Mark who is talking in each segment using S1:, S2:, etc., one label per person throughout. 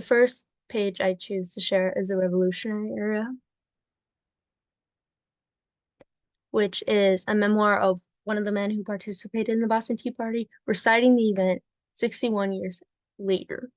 S1: The first page I choose to share is the Revolutionary Era, which is a memoir of one of the men who participated in the Boston Tea Party, reciting the event 61 years later.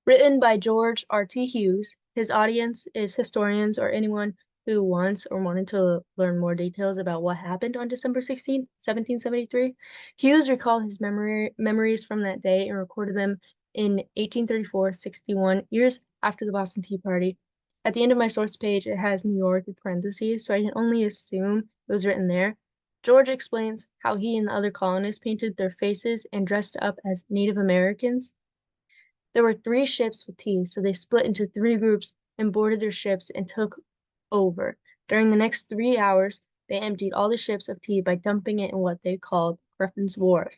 S1: Written by George R.T. Hughes, his audience is historians or anyone who wants or wanted to learn more details about what happened on December 16, 1773. Hughes recalled his memories from that day and recorded them in 1834, 61 years after the Boston Tea Party. At the end of my source page, it has New York in parentheses, so I can only assume it was written there. George explains how he and the other colonists painted their faces and dressed up as Native Americans. There were 3 ships with tea, so they split into 3 groups and boarded their ships and took over. During the next 3 hours, they emptied all the ships of tea by dumping it in what they called Griffin's Wharf.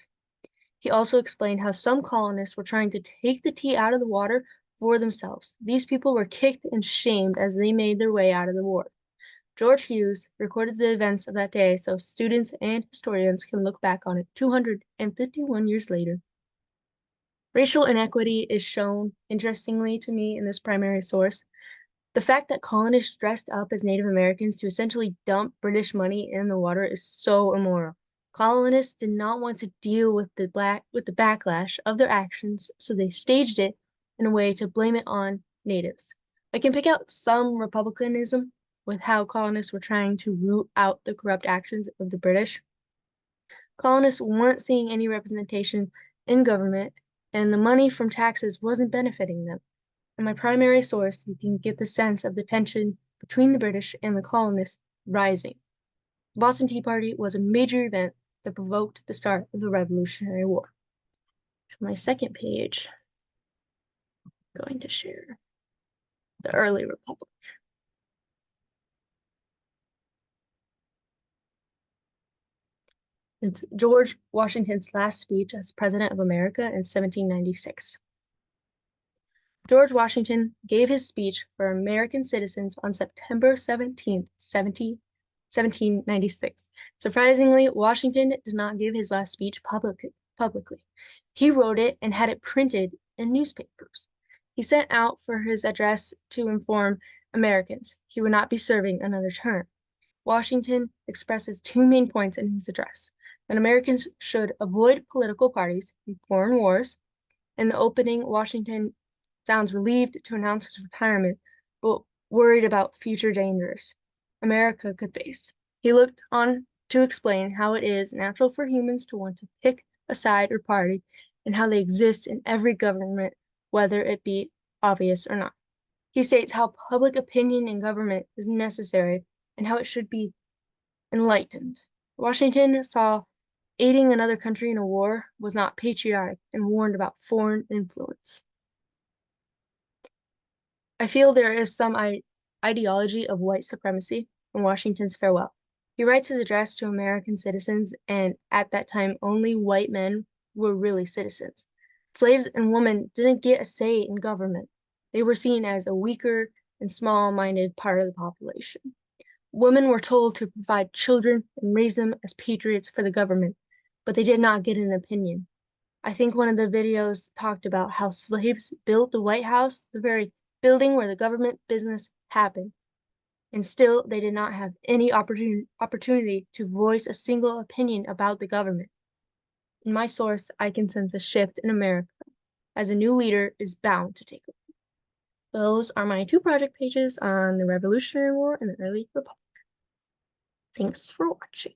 S1: He also explained how some colonists were trying to take the tea out of the water for themselves. These people were kicked and shamed as they made their way out of the wharf. George Hughes recorded the events of that day so students and historians can look back on it 251 years later. Racial inequity is shown, interestingly to me, in this primary source. The fact that colonists dressed up as Native Americans to essentially dump British money in the water is so immoral. Colonists did not want to deal with the backlash of their actions, so they staged it in a way to blame it on natives. I can pick out some republicanism with how colonists were trying to root out the corrupt actions of the British. Colonists weren't seeing any representation in government, and the money from taxes wasn't benefiting them. In my primary source, you can get the sense of the tension between the British and the colonists rising. The Boston Tea Party was a major event that provoked the start of the Revolutionary War. So my second page, I'm going to share the early republic. It's George Washington's last speech as President of America in 1796. George Washington gave his speech for American citizens on September 17, 1796. Surprisingly, Washington did not give his last speech publicly. He wrote it and had it printed in newspapers. He sent out for his address to inform Americans he would not be serving another term. Washington expresses 2 main points in his address: that Americans should avoid political parties and foreign wars. In the opening, Washington sounds relieved to announce his retirement, but worried about future dangers America could face. He looked on to explain how it is natural for humans to want to pick a side or party, and how they exist in every government, whether it be obvious or not. He states how public opinion in government is necessary and how it should be enlightened. Washington saw aiding another country in a war was not patriotic and warned about foreign influence. I feel there is some ideology of white supremacy in Washington's farewell. He writes his address to American citizens, and at that time, only white men were really citizens. Slaves and women didn't get a say in government. They were seen as a weaker and small-minded part of the population. Women were told to provide children and raise them as patriots for the government, but they did not get an opinion. I think one of the videos talked about how slaves built the White House, the very building where the government business happened, and still they did not have any opportunity to voice a single opinion about the government. In my source, I can sense a shift in America, as a new leader is bound to take over. Those are my 2 project pages on the Revolutionary War and the early Republic. Thanks for watching.